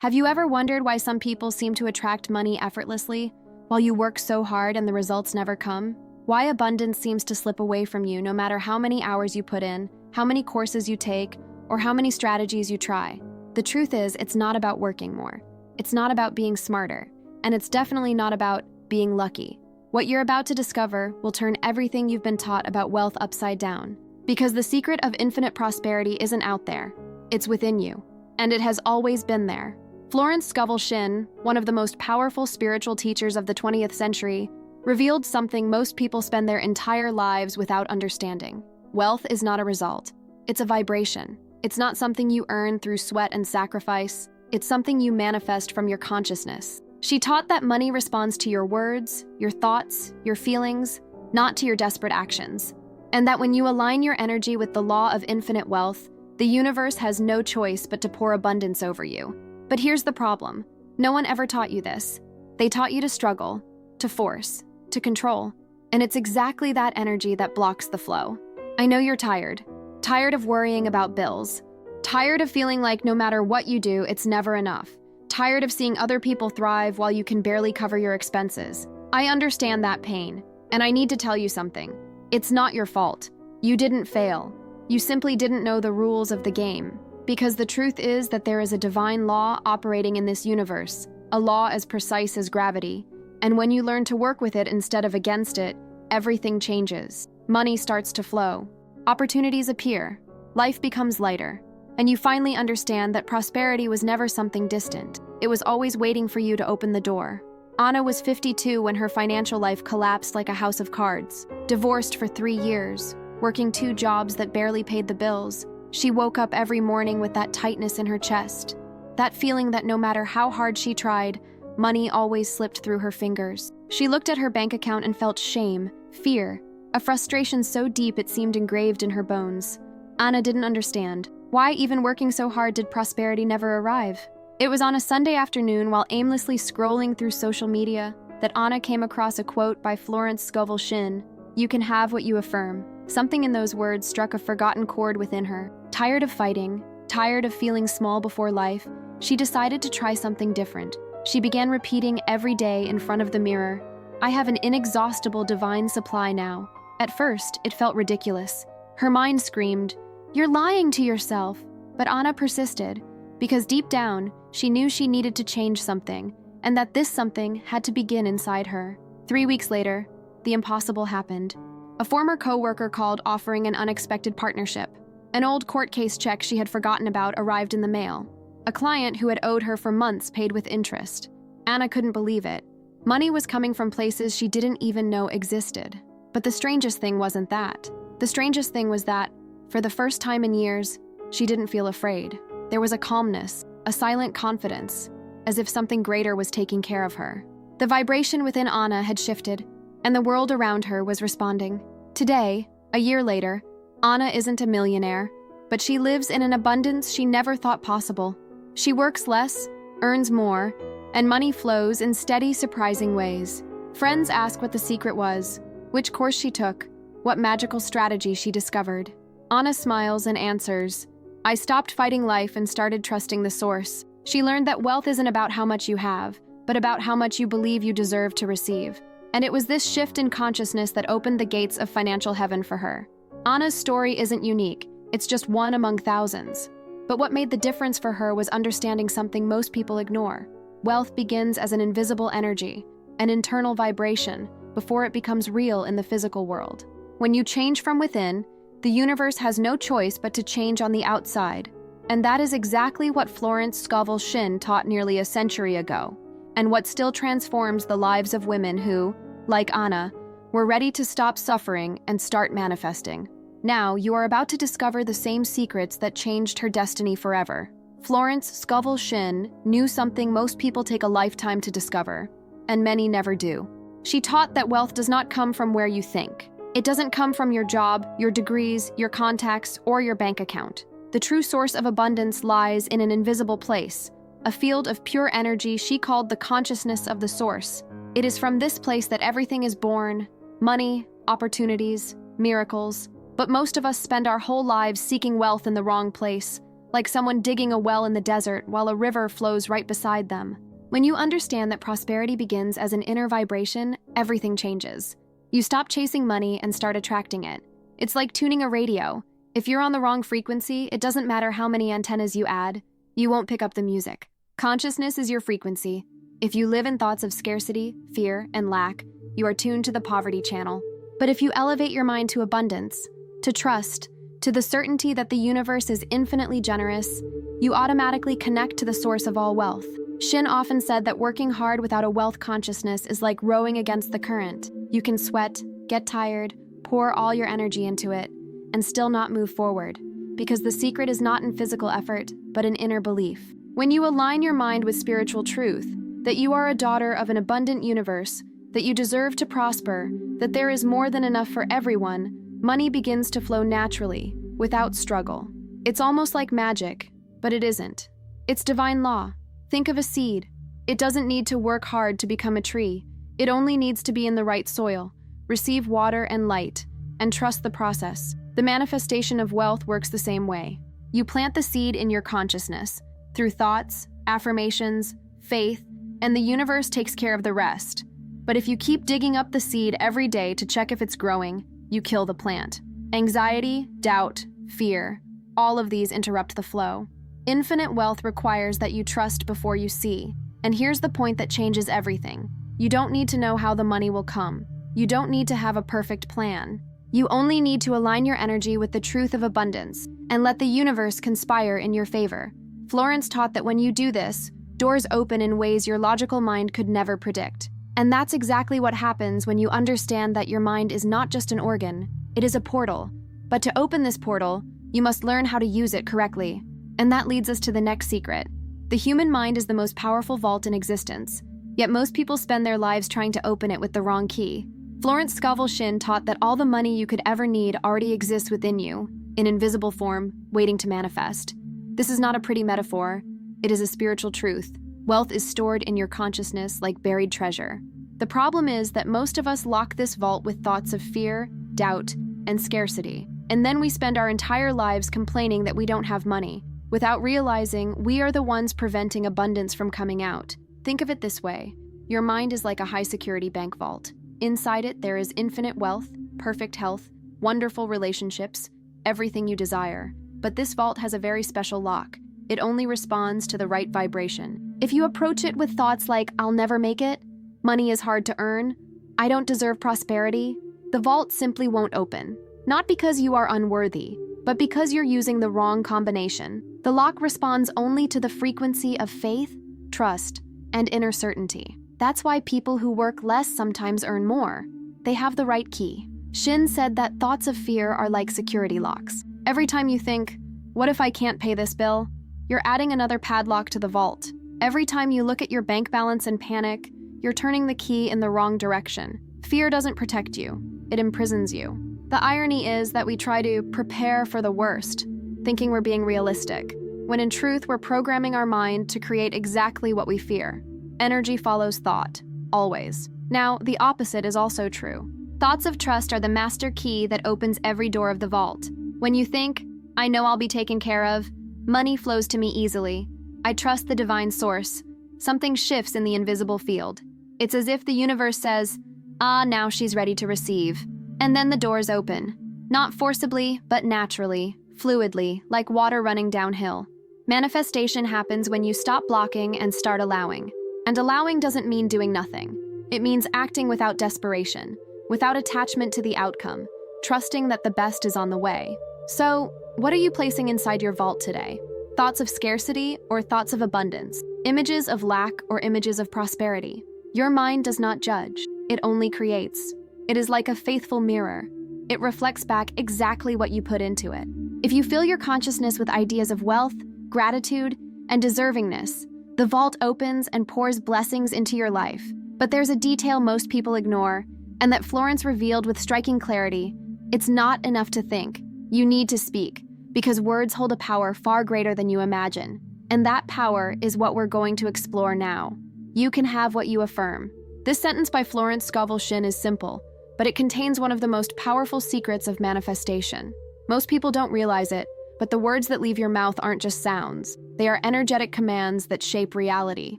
Have you ever wondered why some people seem to attract money effortlessly, while you work so hard and the results never come? Why abundance seems to slip away from you no matter how many hours you put in, how many courses you take, or how many strategies you try? The truth is, it's not about working more. It's not about being smarter. And it's definitely not about being lucky. What you're about to discover will turn everything you've been taught about wealth upside down. Because the secret of infinite prosperity isn't out there. It's within you. And it has always been there. Florence Scovel Shinn, one of the most powerful spiritual teachers of the 20th century, revealed something most people spend their entire lives without understanding. Wealth is not a result. It's a vibration. It's not something you earn through sweat and sacrifice. It's something you manifest from your consciousness. She taught that money responds to your words, your thoughts, your feelings, not to your desperate actions. And that when you align your energy with the law of infinite wealth, the universe has no choice but to pour abundance over you. But here's the problem. No one ever taught you this. They taught you to struggle, to force, to control. And it's exactly that energy that blocks the flow. I know you're tired. Tired of worrying about bills. Tired of feeling like no matter what you do, it's never enough. Tired of seeing other people thrive while you can barely cover your expenses. I understand that pain, and I need to tell you something. It's not your fault. You didn't fail. You simply didn't know the rules of the game. Because the truth is that there is a divine law operating in this universe, a law as precise as gravity. And when you learn to work with it instead of against it, everything changes. Money starts to flow. Opportunities appear. Life becomes lighter. And you finally understand that prosperity was never something distant. It was always waiting for you to open the door. Anna was 52 when her financial life collapsed like a house of cards. Divorced for 3 years, working 2 jobs that barely paid the bills. She woke up every morning with that tightness in her chest. That feeling that no matter how hard she tried, money always slipped through her fingers. She looked at her bank account and felt shame, fear, a frustration so deep it seemed engraved in her bones. Anna didn't understand. Why, even working so hard, did prosperity never arrive? It was on a Sunday afternoon while aimlessly scrolling through social media that Anna came across a quote by Florence Scovel Shinn. "You can have what you affirm." Something in those words struck a forgotten chord within her. Tired of fighting, tired of feeling small before life, she decided to try something different. She began repeating every day in front of the mirror, "I have an inexhaustible divine supply now." At first, it felt ridiculous. Her mind screamed, "You're lying to yourself." But Anna persisted, because deep down, she knew she needed to change something, and that this something had to begin inside her. 3 weeks later, the impossible happened. A former co-worker called offering an unexpected partnership. An old court case check she had forgotten about arrived in the mail. A client who had owed her for months paid with interest. Anna couldn't believe it. Money was coming from places she didn't even know existed. But the strangest thing wasn't that. The strangest thing was that, for the first time in years, she didn't feel afraid. There was a calmness, a silent confidence, as if something greater was taking care of her. The vibration within Anna had shifted, and the world around her was responding. Today, a year later, Anna isn't a millionaire, but she lives in an abundance she never thought possible. She works less, earns more, and money flows in steady, surprising ways. Friends ask what the secret was, which course she took, what magical strategy she discovered. Anna smiles and answers, "I stopped fighting life and started trusting the source." She learned that wealth isn't about how much you have, but about how much you believe you deserve to receive. And it was this shift in consciousness that opened the gates of financial heaven for her. Anna's story isn't unique, it's just one among thousands. But what made the difference for her was understanding something most people ignore. Wealth begins as an invisible energy, an internal vibration, before it becomes real in the physical world. When you change from within, the universe has no choice but to change on the outside. And that is exactly what Florence Scovel Shinn taught nearly a century ago, and what still transforms the lives of women who, like Anna, were ready to stop suffering and start manifesting. Now, you are about to discover the same secrets that changed her destiny forever. Florence Scovel Shinn knew something most people take a lifetime to discover, and many never do. She taught that wealth does not come from where you think. It doesn't come from your job, your degrees, your contacts, or your bank account. The true source of abundance lies in an invisible place, a field of pure energy she called the consciousness of the source. It is from this place that everything is born: money, opportunities, miracles. But most of us spend our whole lives seeking wealth in the wrong place, like someone digging a well in the desert while a river flows right beside them. When you understand that prosperity begins as an inner vibration, everything changes. You stop chasing money and start attracting it. It's like tuning a radio. If you're on the wrong frequency, it doesn't matter how many antennas you add, you won't pick up the music. Consciousness is your frequency. If you live in thoughts of scarcity, fear, and lack, you are tuned to the poverty channel. But if you elevate your mind to abundance, to trust, to the certainty that the universe is infinitely generous, you automatically connect to the source of all wealth. Shinn often said that working hard without a wealth consciousness is like rowing against the current. You can sweat, get tired, pour all your energy into it, and still not move forward, because the secret is not in physical effort, but in inner belief. When you align your mind with spiritual truth, that you are a daughter of an abundant universe, that you deserve to prosper, that there is more than enough for everyone, money begins to flow naturally, without struggle. It's almost like magic, but it isn't. It's divine law. Think of a seed. It doesn't need to work hard to become a tree. It only needs to be in the right soil, receive water and light, and trust the process. The manifestation of wealth works the same way. You plant the seed in your consciousness, through thoughts, affirmations, faith, and the universe takes care of the rest. But if you keep digging up the seed every day to check if it's growing, you kill the plant. Anxiety, doubt, fear, all of these interrupt the flow. Infinite wealth requires that you trust before you see. And here's the point that changes everything. You don't need to know how the money will come. You don't need to have a perfect plan. You only need to align your energy with the truth of abundance and let the universe conspire in your favor. Florence taught that when you do this, doors open in ways your logical mind could never predict. And that's exactly what happens when you understand that your mind is not just an organ, it is a portal. But to open this portal, you must learn how to use it correctly. And that leads us to the next secret. The human mind is the most powerful vault in existence, yet most people spend their lives trying to open it with the wrong key. Florence Scovel Shinn taught that all the money you could ever need already exists within you, in invisible form, waiting to manifest. This is not a pretty metaphor. It is a spiritual truth. Wealth is stored in your consciousness like buried treasure. The problem is that most of us lock this vault with thoughts of fear, doubt, and scarcity. And then we spend our entire lives complaining that we don't have money, without realizing we are the ones preventing abundance from coming out. Think of it this way. Your mind is like a high-security bank vault. Inside it, there is infinite wealth, perfect health, wonderful relationships, everything you desire. But this vault has a very special lock. It only responds to the right vibration. If you approach it with thoughts like, "I'll never make it," "money is hard to earn," "I don't deserve prosperity," the vault simply won't open. Not because you are unworthy, but because you're using the wrong combination. The lock responds only to the frequency of faith, trust, and inner certainty. That's why people who work less sometimes earn more. They have the right key. Shinn said that thoughts of fear are like security locks. Every time you think, "What if I can't pay this bill?" you're adding another padlock to the vault. Every time you look at your bank balance and panic, you're turning the key in the wrong direction. Fear doesn't protect you, it imprisons you. The irony is that we try to prepare for the worst, thinking we're being realistic, when in truth we're programming our mind to create exactly what we fear. Energy follows thought, always. Now, the opposite is also true. Thoughts of trust are the master key that opens every door of the vault. When you think, "I know I'll be taken care of," money flows to me easily. "I trust the divine source," something shifts in the invisible field. It's as if the universe says, "Ah, now she's ready to receive." And then the doors open. Not forcibly, but naturally, fluidly, like water running downhill. Manifestation happens when you stop blocking and start allowing. And allowing doesn't mean doing nothing. It means acting without desperation, without attachment to the outcome, trusting that the best is on the way. So, what are you placing inside your vault today? Thoughts of scarcity or thoughts of abundance? Images of lack or images of prosperity? Your mind does not judge. It only creates. It is like a faithful mirror. It reflects back exactly what you put into it. If you fill your consciousness with ideas of wealth, gratitude, and deservingness, the vault opens and pours blessings into your life. But there's a detail most people ignore, and that Florence revealed with striking clarity. It's not enough to think. You need to speak, because words hold a power far greater than you imagine. And that power is what we're going to explore now. You can have what you affirm. This sentence by Florence Scovel Shinn is simple, but it contains one of the most powerful secrets of manifestation. Most people don't realize it, But the words that leave your mouth aren't just sounds. They are energetic commands that shape reality.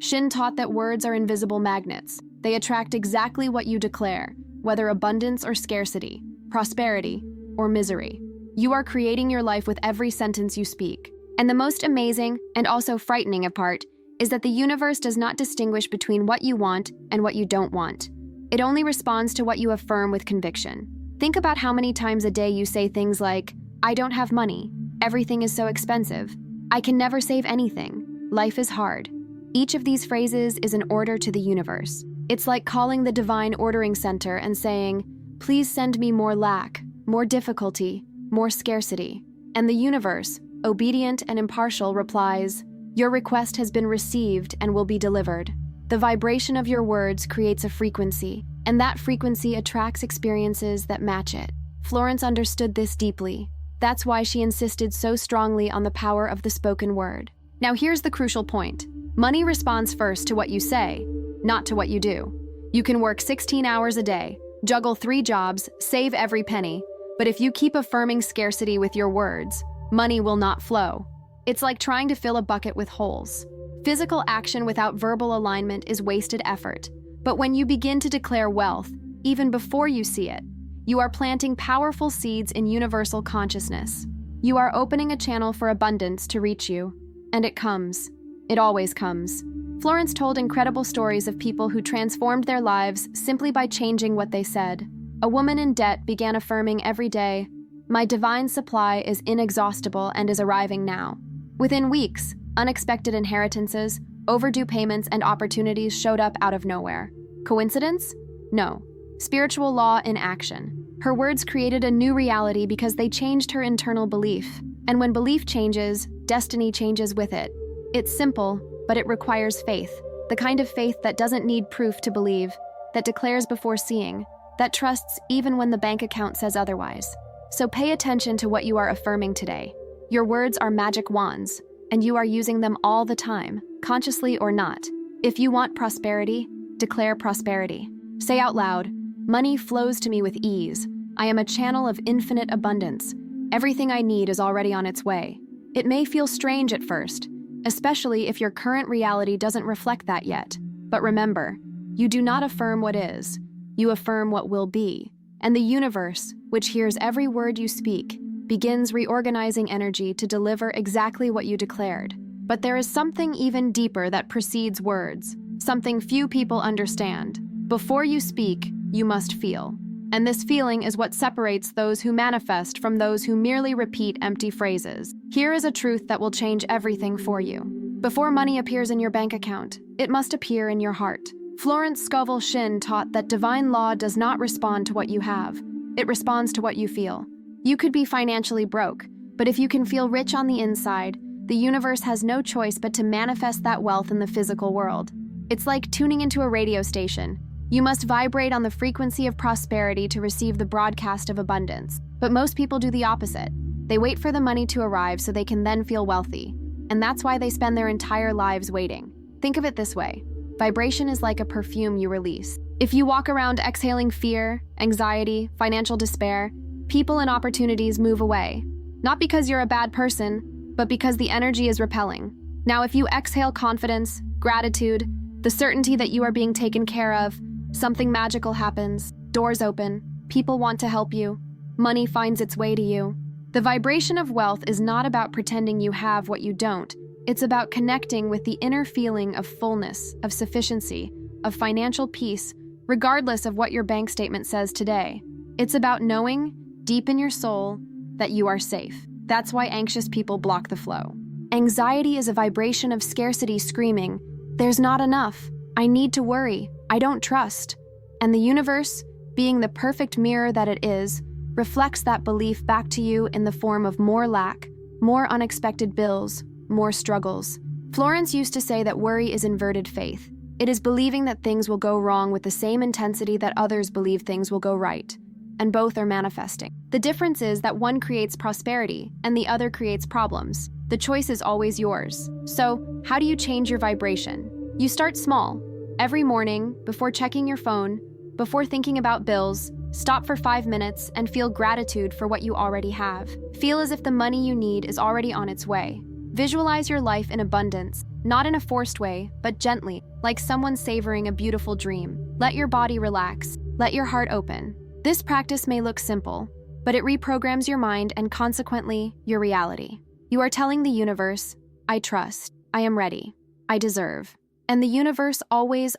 Shinn taught that words are invisible magnets. They attract exactly what you declare, whether abundance or scarcity, prosperity or misery. You are creating your life with every sentence you speak. And the most amazing and also frightening part is that the universe does not distinguish between what you want and what you don't want. It only responds to what you affirm with conviction. Think about how many times a day you say things like, "I don't have money. Everything is so expensive. I can never save anything. Life is hard." Each of these phrases is an order to the universe. It's like calling the divine ordering center and saying, "Please send me more lack, more difficulty, more scarcity." And the universe, obedient and impartial, replies, "Your request has been received and will be delivered." The vibration of your words creates a frequency, and that frequency attracts experiences that match it. Florence understood this deeply. That's why she insisted so strongly on the power of the spoken word. Now here's the crucial point. Money responds first to what you say, not to what you do. You can work 16 hours a day, juggle 3 jobs, save every penny, but if you keep affirming scarcity with your words, money will not flow. It's like trying to fill a bucket with holes. Physical action without verbal alignment is wasted effort. But when you begin to declare wealth, even before you see it, you are planting powerful seeds in universal consciousness. You are opening a channel for abundance to reach you, and it comes. It always comes. Florence told incredible stories of people who transformed their lives simply by changing what they said. A woman in debt began affirming every day, "My divine supply is inexhaustible and is arriving now." Within weeks, unexpected inheritances, overdue payments, and opportunities showed up out of nowhere. Coincidence? No. Spiritual law in action. Her words created a new reality because they changed her internal belief. And when belief changes, destiny changes with it. It's simple, but it requires faith. The kind of faith that doesn't need proof to believe, that declares before seeing, that trusts even when the bank account says otherwise. So pay attention to what you are affirming today. Your words are magic wands, and you are using them all the time, consciously or not. If you want prosperity, declare prosperity. Say out loud, "Money flows to me with ease. I am a channel of infinite abundance. Everything I need is already on its way." It may feel strange at first, especially if your current reality doesn't reflect that yet. But remember, you do not affirm what is, you affirm what will be. And the universe, which hears every word you speak, begins reorganizing energy to deliver exactly what you declared. But there is something even deeper that precedes words, something few people understand. Before you speak, you must feel. And this feeling is what separates those who manifest from those who merely repeat empty phrases. Here is a truth that will change everything for you. Before money appears in your bank account, it must appear in your heart. Florence Scovel Shinn taught that divine law does not respond to what you have. It responds to what you feel. You could be financially broke, but if you can feel rich on the inside, the universe has no choice but to manifest that wealth in the physical world. It's like tuning into a radio station. You must vibrate on the frequency of prosperity to receive the broadcast of abundance. But most people do the opposite. They wait for the money to arrive so they can then feel wealthy. And that's why they spend their entire lives waiting. Think of it this way. Vibration is like a perfume you release. If you walk around exhaling fear, anxiety, financial despair, people and opportunities move away. Not because you're a bad person, but because the energy is repelling. Now, if you exhale confidence, gratitude, the certainty that you are being taken care of, something magical happens, doors open, people want to help you, money finds its way to you. The vibration of wealth is not about pretending you have what you don't. It's about connecting with the inner feeling of fullness, of sufficiency, of financial peace, regardless of what your bank statement says today. It's about knowing, deep in your soul, that you are safe. That's why anxious people block the flow. Anxiety is a vibration of scarcity screaming, "There's not enough. I need to worry. I don't trust." And the universe, being the perfect mirror that it is, reflects that belief back to you in the form of more lack, more unexpected bills, more struggles. Florence used to say that worry is inverted faith. It is believing that things will go wrong with the same intensity that others believe things will go right. And both are manifesting. The difference is that one creates prosperity and the other creates problems. The choice is always yours. So, how do you change your vibration? You start small. Every morning, before checking your phone, Before thinking about bills, stop for 5 minutes and feel gratitude for what you already have. Feel as if the money you need is already on its way. Visualize your life in abundance, not in a forced way, but gently, like someone savoring a beautiful dream. Let your body relax. Let your heart open. This practice may look simple, but it reprograms your mind and consequently, your reality. You are telling the universe, I trust, I am ready, I deserve. And the universe always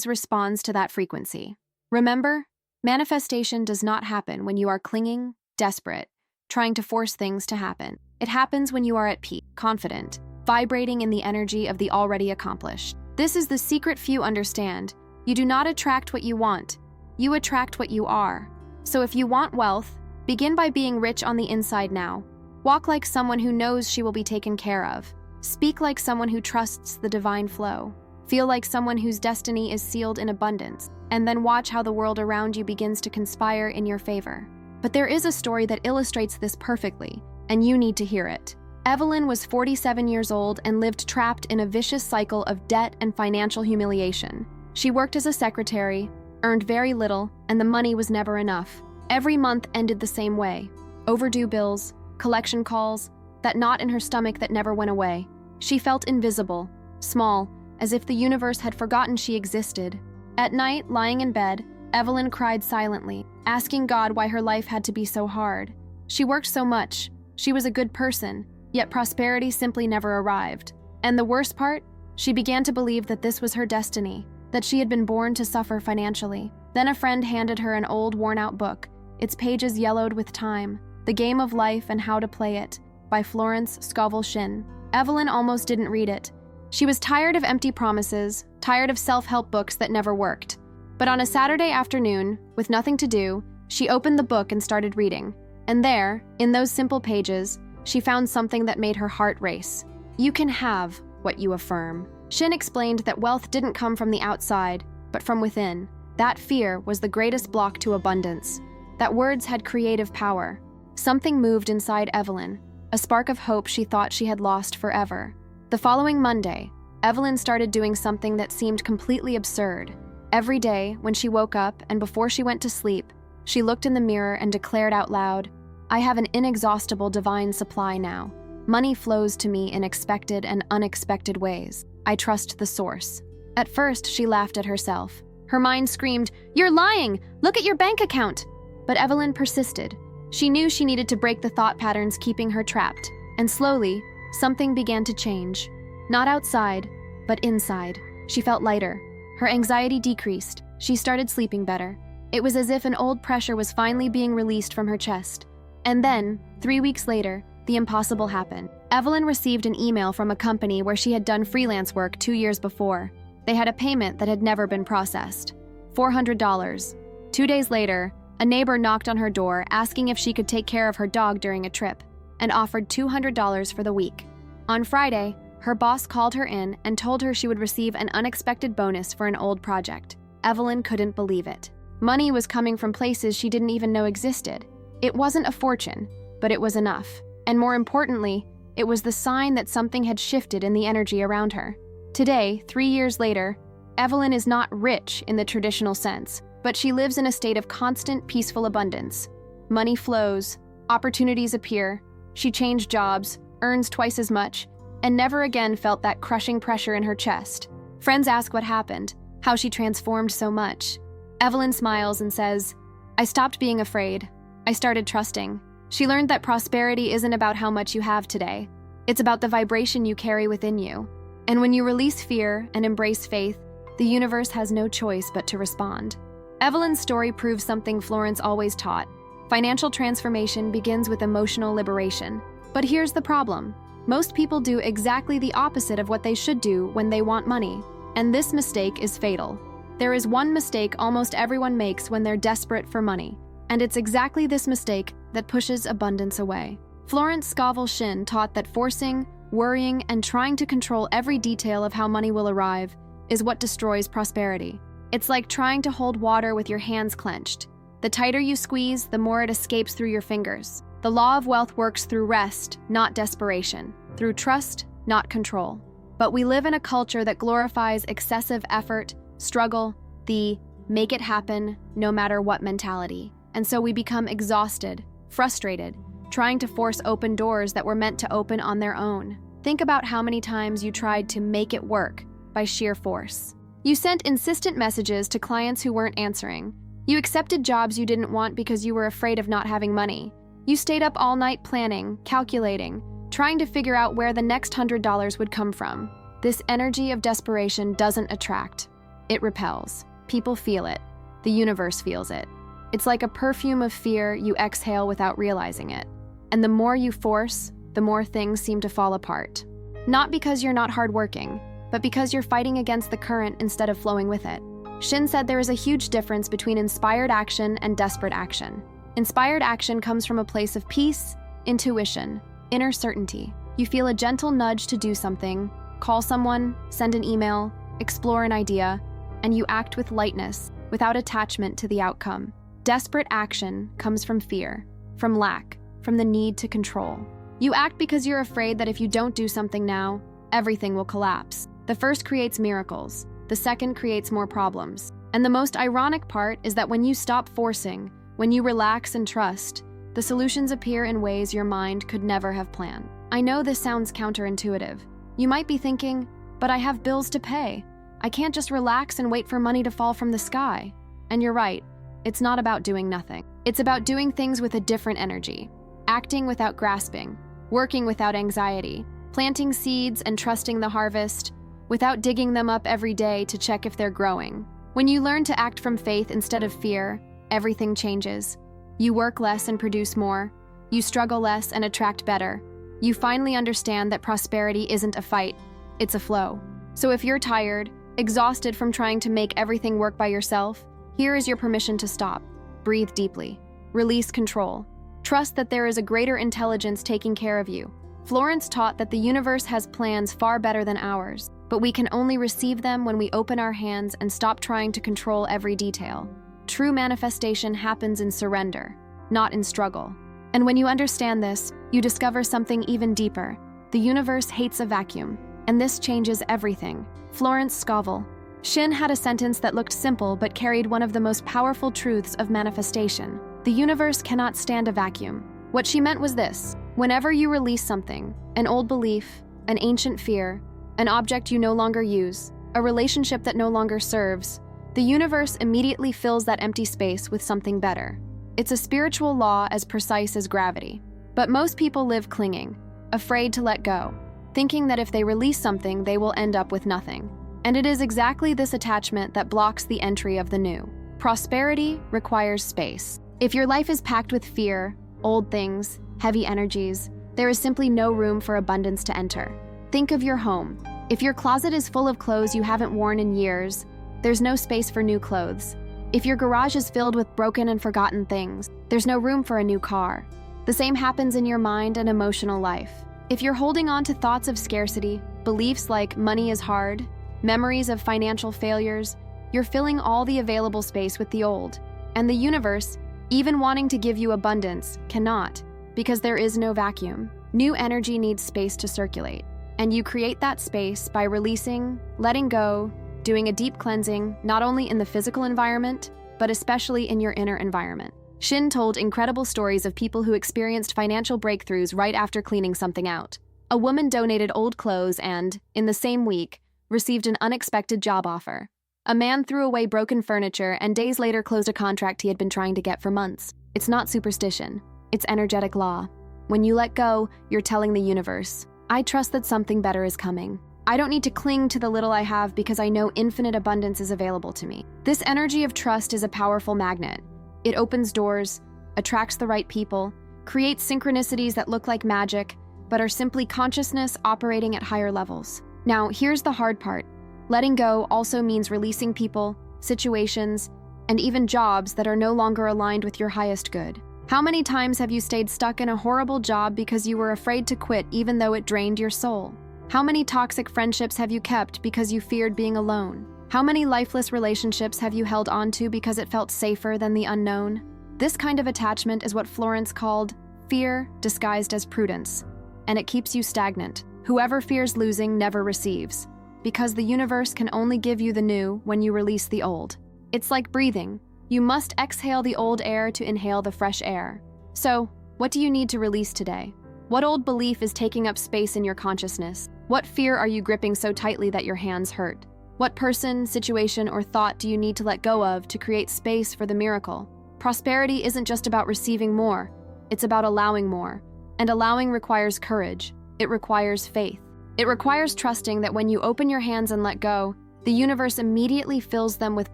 responds to that frequency. Remember, manifestation does not happen when you are clinging, desperate, trying to force things to happen. It happens when you are at peace, confident, vibrating in the energy of the already accomplished. This is the secret few understand. You do not attract what you want. You attract what you are. So if you want wealth, begin by being rich on the inside now. Walk like someone who knows she will be taken care of. Speak like someone who trusts the divine flow. Feel like someone whose destiny is sealed in abundance. And then watch how the world around you begins to conspire in your favor. But there is a story that illustrates this perfectly, and you need to hear it. Evelyn was 47 years old and lived trapped in a vicious cycle of debt and financial humiliation. She worked as a secretary, earned very little, and the money was never enough. Every month ended the same way. Overdue bills, collection calls, that knot in her stomach that never went away. She felt invisible, small, as if the universe had forgotten she existed. At night, lying in bed, Evelyn cried silently, asking God why her life had to be so hard. She worked so much. She was a good person, yet prosperity simply never arrived. And the worst part? She began to believe that this was her destiny, that she had been born to suffer financially. Then a friend handed her an old, worn-out book, its pages yellowed with time, The Game of Life and How to Play It, by Florence Scovel Shinn. Evelyn almost didn't read it. She was tired of empty promises, tired of self-help books that never worked. But on a Saturday afternoon, with nothing to do, she opened the book and started reading. And there, in those simple pages, she found something that made her heart race. You can have what you affirm. Shinn explained that wealth didn't come from the outside, but from within. That fear was the greatest block to abundance. That words had creative power. Something moved inside Evelyn, a spark of hope she thought she had lost forever. The following Monday, Evelyn started doing something that seemed completely absurd. Every day, when she woke up and before she went to sleep, she looked in the mirror and declared out loud, I have an inexhaustible divine supply now. Money flows to me in expected and unexpected ways. I trust the source. At first, she laughed at herself. Her mind screamed, You're lying! Look at your bank account! But Evelyn persisted. She knew she needed to break the thought patterns keeping her trapped. And slowly, something began to change. Not outside, but inside. She felt lighter. Her anxiety decreased. She started sleeping better. It was as if an old pressure was finally being released from her chest. And then, 3 weeks later, the impossible happened. Evelyn received an email from a company where she had done freelance work 2 years before. They had a payment that had never been processed. $400. 2 days later, a neighbor knocked on her door asking if she could take care of her dog during a trip, and offered $200 for the week. On Friday, her boss called her in and told her she would receive an unexpected bonus for an old project. Evelyn couldn't believe it. Money was coming from places she didn't even know existed. It wasn't a fortune, but it was enough. And more importantly, it was the sign that something had shifted in the energy around her. Today, 3 years later, Evelyn is not rich in the traditional sense, but she lives in a state of constant, peaceful abundance. Money flows, opportunities appear, she changed jobs, earns twice as much, and never again felt that crushing pressure in her chest. Friends ask what happened, how she transformed so much. Evelyn smiles and says, I stopped being afraid. I started trusting. She learned that prosperity isn't about how much you have today. It's about the vibration you carry within you. And when you release fear and embrace faith, the universe has no choice but to respond. Evelyn's story proves something Florence always taught. Financial transformation begins with emotional liberation. But here's the problem. Most people do exactly the opposite of what they should do when they want money. And this mistake is fatal. There is one mistake almost everyone makes when they're desperate for money. And it's exactly this mistake that pushes abundance away. Florence Scovel Shinn taught that forcing, worrying, and trying to control every detail of how money will arrive is what destroys prosperity. It's like trying to hold water with your hands clenched. The tighter you squeeze, the more it escapes through your fingers. The law of wealth works through rest, not desperation, through trust, not control. But we live in a culture that glorifies excessive effort, struggle, the make it happen, no matter what mentality. And so we become exhausted, frustrated, trying to force open doors that were meant to open on their own. Think about how many times you tried to make it work by sheer force. You sent insistent messages to clients who weren't answering. You accepted jobs you didn't want because you were afraid of not having money. You stayed up all night planning, calculating, trying to figure out where the next $100 would come from. This energy of desperation doesn't attract. It repels. People feel it. The universe feels it. It's like a perfume of fear you exhale without realizing it. And the more you force, the more things seem to fall apart. Not because you're not hardworking, but because you're fighting against the current instead of flowing with it. Shinn said there is a huge difference between inspired action and desperate action. Inspired action comes from a place of peace, intuition, inner certainty. You feel a gentle nudge to do something, call someone, send an email, explore an idea, and you act with lightness, without attachment to the outcome. Desperate action comes from fear, from lack, from the need to control. You act because you're afraid that if you don't do something now, everything will collapse. The first creates miracles. The second creates more problems. And the most ironic part is that when you stop forcing, when you relax and trust, the solutions appear in ways your mind could never have planned. I know this sounds counterintuitive. You might be thinking, but I have bills to pay. I can't just relax and wait for money to fall from the sky. And you're right, it's not about doing nothing. It's about doing things with a different energy, acting without grasping, working without anxiety, planting seeds and trusting the harvest, without digging them up every day to check if they're growing. When you learn to act from faith instead of fear, everything changes. You work less and produce more. You struggle less and attract better. You finally understand that prosperity isn't a fight, it's a flow. So if you're tired, exhausted from trying to make everything work by yourself, here is your permission to stop. Breathe deeply. Release control. Trust that there is a greater intelligence taking care of you. Florence taught that the universe has plans far better than ours, but we can only receive them when we open our hands and stop trying to control every detail. True manifestation happens in surrender, not in struggle. And when you understand this, you discover something even deeper. The universe hates a vacuum, and this changes everything. Florence Scovel Shinn had a sentence that looked simple but carried one of the most powerful truths of manifestation. The universe cannot stand a vacuum. What she meant was this: whenever you release something, an old belief, an ancient fear, an object you no longer use, a relationship that no longer serves, the universe immediately fills that empty space with something better. It's a spiritual law as precise as gravity. But most people live clinging, afraid to let go, thinking that if they release something, they will end up with nothing. And it is exactly this attachment that blocks the entry of the new. Prosperity requires space. If your life is packed with fear, old things, heavy energies, there is simply no room for abundance to enter. Think of your home. If your closet is full of clothes you haven't worn in years, there's no space for new clothes. If your garage is filled with broken and forgotten things, there's no room for a new car. The same happens in your mind and emotional life. If you're holding on to thoughts of scarcity, beliefs like money is hard, memories of financial failures, you're filling all the available space with the old. And the universe, even wanting to give you abundance, cannot, because there is no vacuum. New energy needs space to circulate. And you create that space by releasing, letting go, doing a deep cleansing, not only in the physical environment, but especially in your inner environment. Shinn told incredible stories of people who experienced financial breakthroughs right after cleaning something out. A woman donated old clothes and, in the same week, received an unexpected job offer. A man threw away broken furniture and days later closed a contract he had been trying to get for months. It's not superstition, it's energetic law. When you let go, you're telling the universe, I trust that something better is coming. I don't need to cling to the little I have because I know infinite abundance is available to me. This energy of trust is a powerful magnet. It opens doors, attracts the right people, creates synchronicities that look like magic, but are simply consciousness operating at higher levels. Now, here's the hard part. Letting go also means releasing people, situations, and even jobs that are no longer aligned with your highest good. How many times have you stayed stuck in a horrible job because you were afraid to quit even though it drained your soul? How many toxic friendships have you kept because you feared being alone? How many lifeless relationships have you held on to because it felt safer than the unknown? This kind of attachment is what Florence called fear disguised as prudence, and it keeps you stagnant. Whoever fears losing never receives, because the universe can only give you the new when you release the old. It's like breathing. You must exhale the old air to inhale the fresh air. So, what do you need to release today? What old belief is taking up space in your consciousness? What fear are you gripping so tightly that your hands hurt? What person, situation, or thought do you need to let go of to create space for the miracle? Prosperity isn't just about receiving more, it's about allowing more. And allowing requires courage. It requires faith. It requires trusting that when you open your hands and let go, the universe immediately fills them with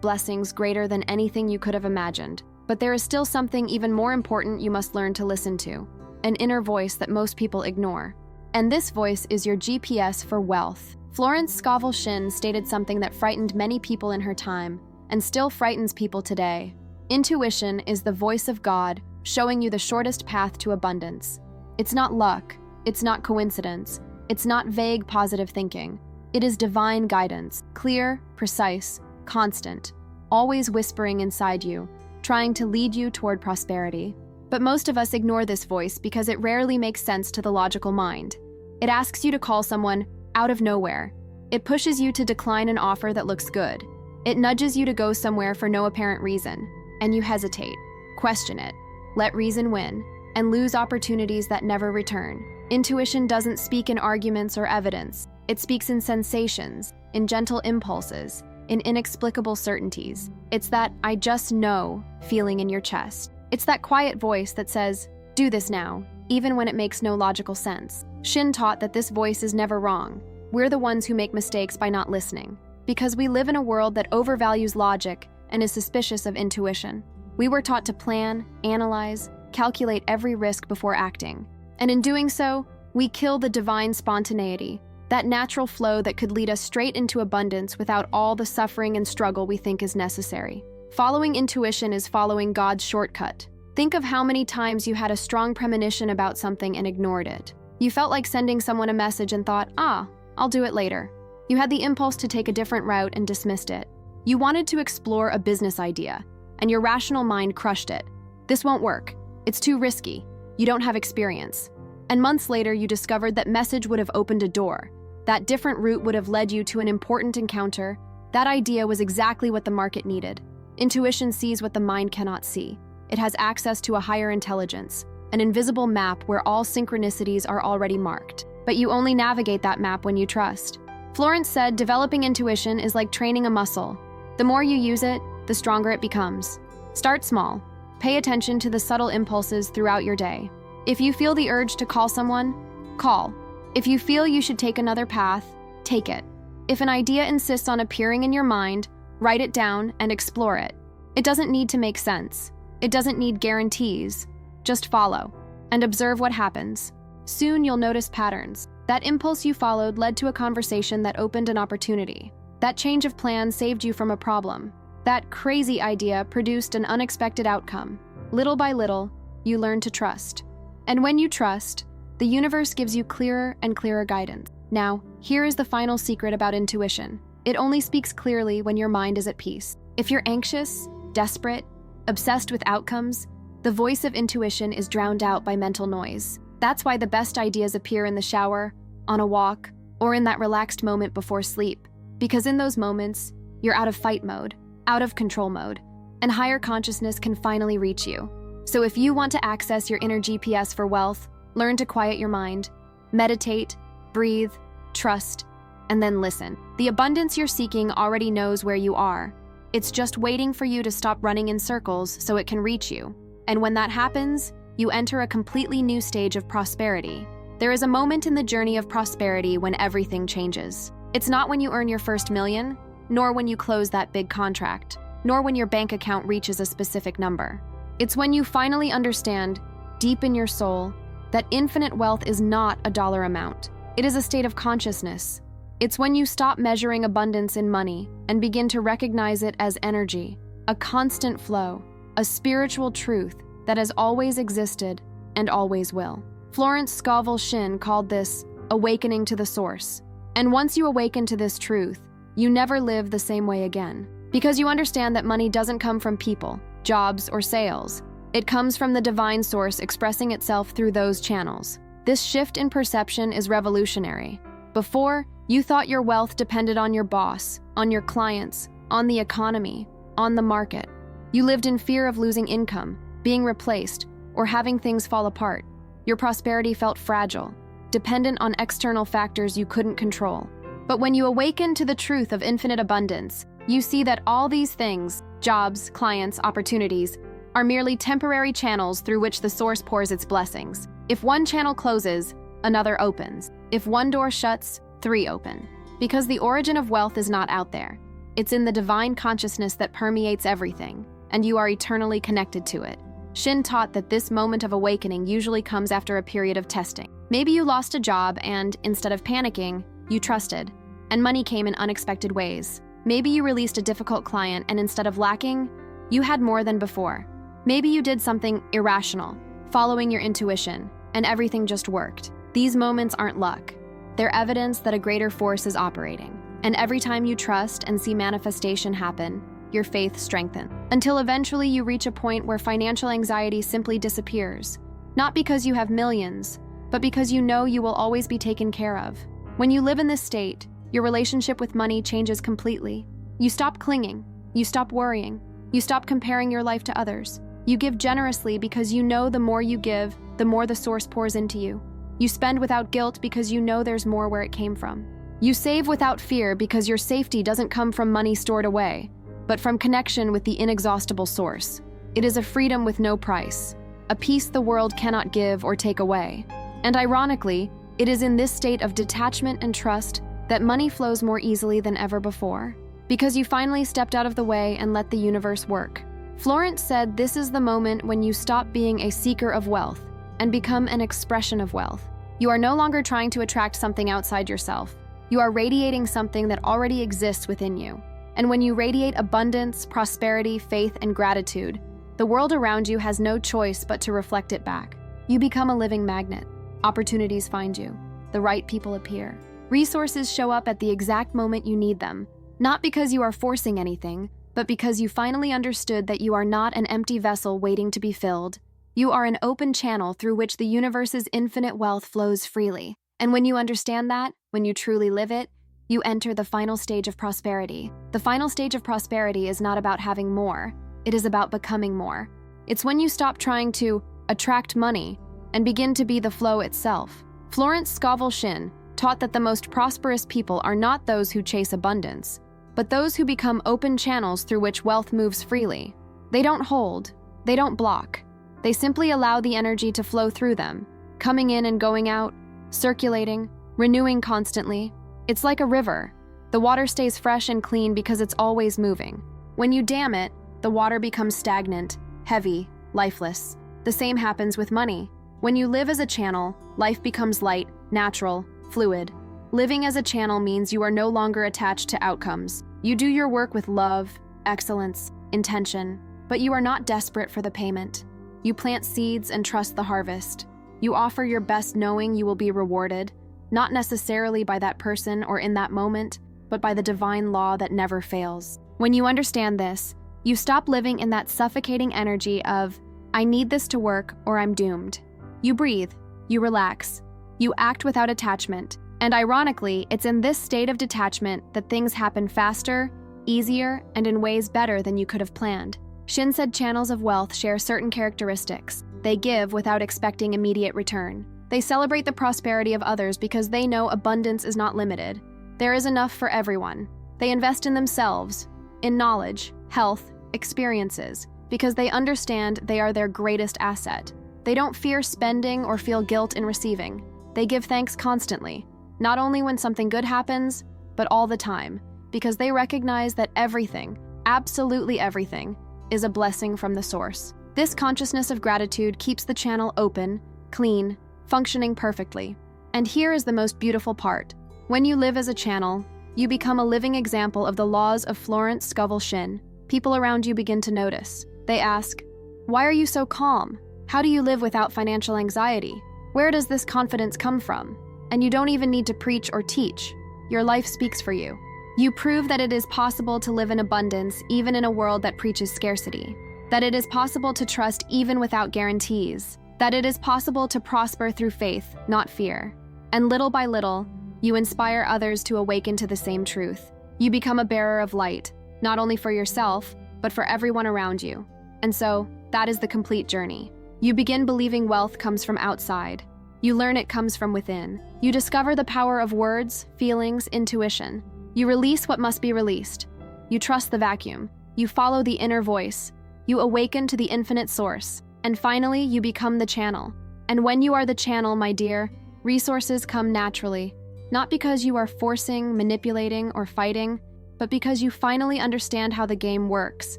blessings greater than anything you could have imagined. But there is still something even more important you must learn to listen to, an inner voice that most people ignore. And this voice is your GPS for wealth. Florence Scovel Shinn stated something that frightened many people in her time, and still frightens people today. Intuition is the voice of God, showing you the shortest path to abundance. It's not luck, it's not coincidence, it's not vague positive thinking. It is divine guidance, clear, precise, constant, always whispering inside you, trying to lead you toward prosperity. But most of us ignore this voice because it rarely makes sense to the logical mind. It asks you to call someone out of nowhere. It pushes you to decline an offer that looks good. It nudges you to go somewhere for no apparent reason, and you hesitate, question it, let reason win, and lose opportunities that never return. Intuition doesn't speak in arguments or evidence. It speaks in sensations, in gentle impulses, in inexplicable certainties. It's that "I just know" feeling in your chest. It's that quiet voice that says, "Do this now," even when it makes no logical sense. Shinn taught that this voice is never wrong. We're the ones who make mistakes by not listening, because we live in a world that overvalues logic and is suspicious of intuition. We were taught to plan, analyze, calculate every risk before acting. And in doing so, we kill the divine spontaneity, that natural flow that could lead us straight into abundance without all the suffering and struggle we think is necessary. Following intuition is following God's shortcut. Think of how many times you had a strong premonition about something and ignored it. You felt like sending someone a message and thought, I'll do it later. You had the impulse to take a different route and dismissed it. You wanted to explore a business idea, and your rational mind crushed it. This won't work. It's too risky. You don't have experience. And months later, you discovered that message would have opened a door. That different route would have led you to an important encounter. That idea was exactly what the market needed. Intuition sees what the mind cannot see. It has access to a higher intelligence, an invisible map where all synchronicities are already marked. But you only navigate that map when you trust. Florence said, developing intuition is like training a muscle. The more you use it, the stronger it becomes. Start small. Pay attention to the subtle impulses throughout your day. If you feel the urge to call someone, call. If you feel you should take another path, take it. If an idea insists on appearing in your mind, write it down and explore it. It doesn't need to make sense. It doesn't need guarantees. Just follow and observe what happens. Soon you'll notice patterns. That impulse you followed led to a conversation that opened an opportunity. That change of plan saved you from a problem. That crazy idea produced an unexpected outcome. Little by little, you learn to trust. And when you trust, the universe gives you clearer and clearer guidance. Now, here is the final secret about intuition. It only speaks clearly when your mind is at peace. If you're anxious, desperate, obsessed with outcomes, the voice of intuition is drowned out by mental noise. That's why the best ideas appear in the shower, on a walk, or in that relaxed moment before sleep. Because in those moments, you're out of fight mode, out of control mode, and higher consciousness can finally reach you. So if you want to access your inner GPS for wealth, learn to quiet your mind, meditate, breathe, trust, and then listen. The abundance you're seeking already knows where you are. It's just waiting for you to stop running in circles so it can reach you. And when that happens, you enter a completely new stage of prosperity. There is a moment in the journey of prosperity when everything changes. It's not when you earn your first million, nor when you close that big contract, nor when your bank account reaches a specific number. It's when you finally understand, deep in your soul, that infinite wealth is not a dollar amount. It is a state of consciousness. It's when you stop measuring abundance in money and begin to recognize it as energy, a constant flow, a spiritual truth that has always existed and always will. Florence Scovel Shinn called this awakening to the source. And once you awaken to this truth, you never live the same way again. Because you understand that money doesn't come from people, jobs, or sales. It comes from the divine source expressing itself through those channels. This shift in perception is revolutionary. Before, you thought your wealth depended on your boss, on your clients, on the economy. on the market. You lived in fear of losing income, being replaced, or having things fall apart. Your prosperity felt fragile, dependent on external factors you couldn't control. But when you awaken to the truth of infinite abundance, you see that all these things, jobs, clients, opportunities, are merely temporary channels through which the source pours its blessings. If one channel closes, another opens. If one door shuts, three open. Because the origin of wealth is not out there. It's in the divine consciousness that permeates everything, and you are eternally connected to it. Shinn taught that this moment of awakening usually comes after a period of testing. Maybe you lost a job and, instead of panicking, you trusted, and money came in unexpected ways. Maybe you released a difficult client and instead of lacking, you had more than before. Maybe you did something irrational, following your intuition, and everything just worked. These moments aren't luck. They're evidence that a greater force is operating. And every time you trust and see manifestation happen, your faith strengthens. Until eventually you reach a point where financial anxiety simply disappears. Not because you have millions, but because you know you will always be taken care of. When you live in this state, your relationship with money changes completely. You stop clinging. You stop worrying. You stop comparing your life to others. You give generously because you know the more you give, the more the source pours into you. You spend without guilt because you know there's more where it came from. You save without fear because your safety doesn't come from money stored away, but from connection with the inexhaustible source. It is a freedom with no price, a peace the world cannot give or take away. And ironically, it is in this state of detachment and trust that money flows more easily than ever before, because you finally stepped out of the way and let the universe work. Florence said this is the moment when you stop being a seeker of wealth and become an expression of wealth. You are no longer trying to attract something outside yourself. You are radiating something that already exists within you. And when you radiate abundance, prosperity, faith, and gratitude, the world around you has no choice but to reflect it back. You become a living magnet. Opportunities find you. The right people appear. Resources show up at the exact moment you need them, not because you are forcing anything, but because you finally understood that you are not an empty vessel waiting to be filled. You are an open channel through which the universe's infinite wealth flows freely. And when you understand that, when you truly live it, you enter the final stage of prosperity. The final stage of prosperity is not about having more. It is about becoming more. It's when you stop trying to attract money and begin to be the flow itself. Florence Scovel Shinn taught that the most prosperous people are not those who chase abundance, but those who become open channels through which wealth moves freely. They don't hold. They don't block. They simply allow the energy to flow through them, coming in and going out, circulating, renewing constantly. It's like a river. The water stays fresh and clean because it's always moving. When you dam it, the water becomes stagnant, heavy, lifeless. The same happens with money. When you live as a channel, life becomes light, natural, fluid. Living as a channel means you are no longer attached to outcomes. You do your work with love, excellence, intention, but you are not desperate for the payment. You plant seeds and trust the harvest. You offer your best knowing you will be rewarded, not necessarily by that person or in that moment, but by the divine law that never fails. When you understand this, you stop living in that suffocating energy of, I need this to work or I'm doomed. You breathe, you relax, you act without attachment, and ironically, it's in this state of detachment that things happen faster, easier, and in ways better than you could have planned. Shinn said channels of wealth share certain characteristics. They give without expecting immediate return. They celebrate the prosperity of others because they know abundance is not limited. There is enough for everyone. They invest in themselves, in knowledge, health, experiences, because they understand they are their greatest asset. They don't fear spending or feel guilt in receiving. They give thanks constantly, not only when something good happens, but all the time, because they recognize that everything, absolutely everything, is a blessing from the source. This consciousness of gratitude keeps the channel open, clean, functioning perfectly. And here is the most beautiful part. When you live as a channel, you become a living example of the laws of Florence Scovel Shinn. People around you begin to notice. They ask, why are you so calm? How do you live without financial anxiety? Where does this confidence come from? And you don't even need to preach or teach. Your life speaks for you. You prove that it is possible to live in abundance even in a world that preaches scarcity. That it is possible to trust even without guarantees. That it is possible to prosper through faith, not fear. And little by little, you inspire others to awaken to the same truth. You become a bearer of light, not only for yourself, but for everyone around you. And so, that is the complete journey. You begin believing wealth comes from outside. You learn it comes from within. You discover the power of words, feelings, intuition. You release what must be released. You trust the vacuum. You follow the inner voice. You awaken to the infinite source. And finally, you become the channel. And when you are the channel, my dear, resources come naturally. Not because you are forcing, manipulating, or fighting, but because you finally understand how the game works.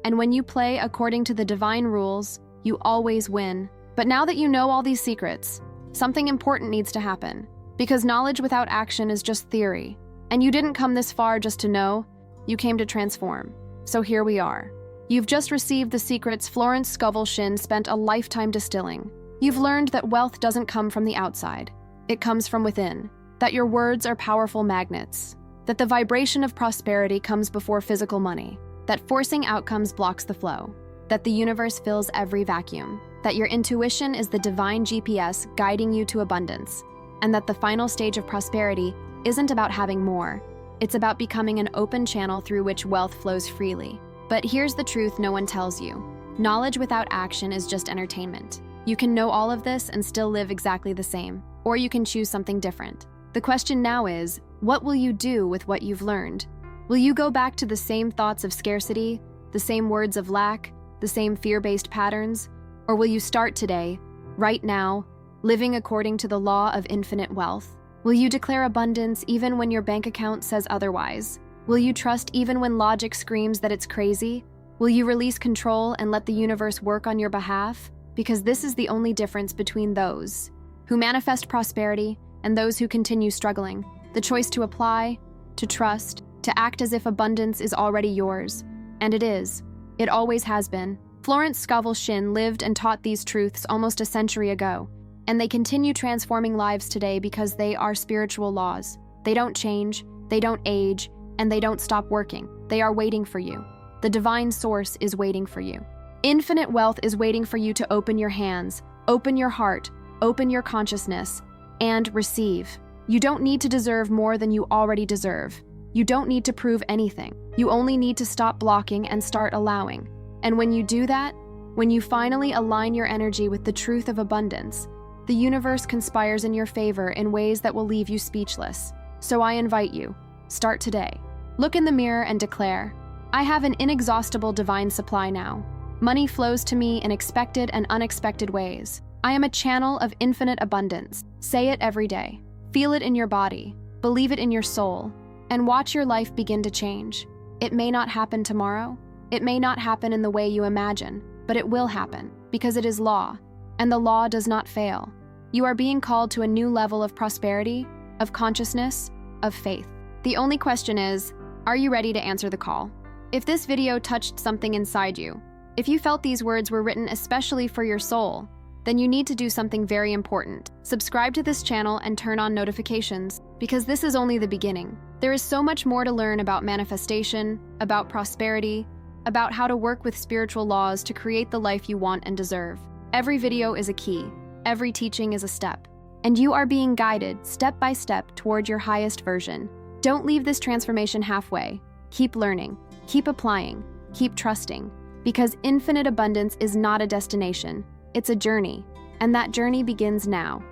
And when you play according to the divine rules, you always win. But now that you know all these secrets, something important needs to happen. Because knowledge without action is just theory. And you didn't come this far just to know, you came to transform. So here we are. You've just received the secrets Florence Scovel Shinn spent a lifetime distilling. You've learned that wealth doesn't come from the outside. It comes from within. That your words are powerful magnets. That the vibration of prosperity comes before physical money. That forcing outcomes blocks the flow. That the universe fills every vacuum. That your intuition is the divine GPS guiding you to abundance. And that the final stage of prosperity isn't about having more. It's about becoming an open channel through which wealth flows freely. But here's the truth no one tells you. Knowledge without action is just entertainment. You can know all of this and still live exactly the same. Or you can choose something different. The question now is, what will you do with what you've learned? Will you go back to the same thoughts of scarcity, the same words of lack, the same fear-based patterns? Or will you start today, right now, living according to the law of infinite wealth? Will you declare abundance even when your bank account says otherwise? Will you trust even when logic screams that it's crazy? Will you release control and let the universe work on your behalf? Because this is the only difference between those who manifest prosperity and those who continue struggling. The choice to apply, to trust, to act as if abundance is already yours. And it is. It always has been. Florence Scovel Shinn lived and taught these truths almost a century ago. And they continue transforming lives today because they are spiritual laws. They don't change, they don't age, and they don't stop working. They are waiting for you. The divine source is waiting for you. Infinite wealth is waiting for you to open your hands, open your heart, open your consciousness, and receive. You don't need to deserve more than you already deserve. You don't need to prove anything. You only need to stop blocking and start allowing. And when you do that, when you finally align your energy with the truth of abundance, the universe conspires in your favor in ways that will leave you speechless. So I invite you, start today. Look in the mirror and declare, I have an inexhaustible divine supply now. Money flows to me in expected and unexpected ways. I am a channel of infinite abundance. Say it every day. Feel it in your body. Believe it in your soul. And watch your life begin to change. It may not happen tomorrow. It may not happen in the way you imagine, but it will happen because it is law. And the law does not fail. You are being called to a new level of prosperity, of consciousness, of faith. The only question is, are you ready to answer the call? If this video touched something inside you, if you felt these words were written especially for your soul, then you need to do something very important. Subscribe to this channel and turn on notifications, because this is only the beginning. There is so much more to learn about manifestation, about prosperity, about how to work with spiritual laws to create the life you want and deserve. Every video is a key. Every teaching is a step. And you are being guided step by step toward your highest version. Don't leave this transformation halfway. Keep learning, keep applying, keep trusting. Because infinite abundance is not a destination. It's a journey. And that journey begins now.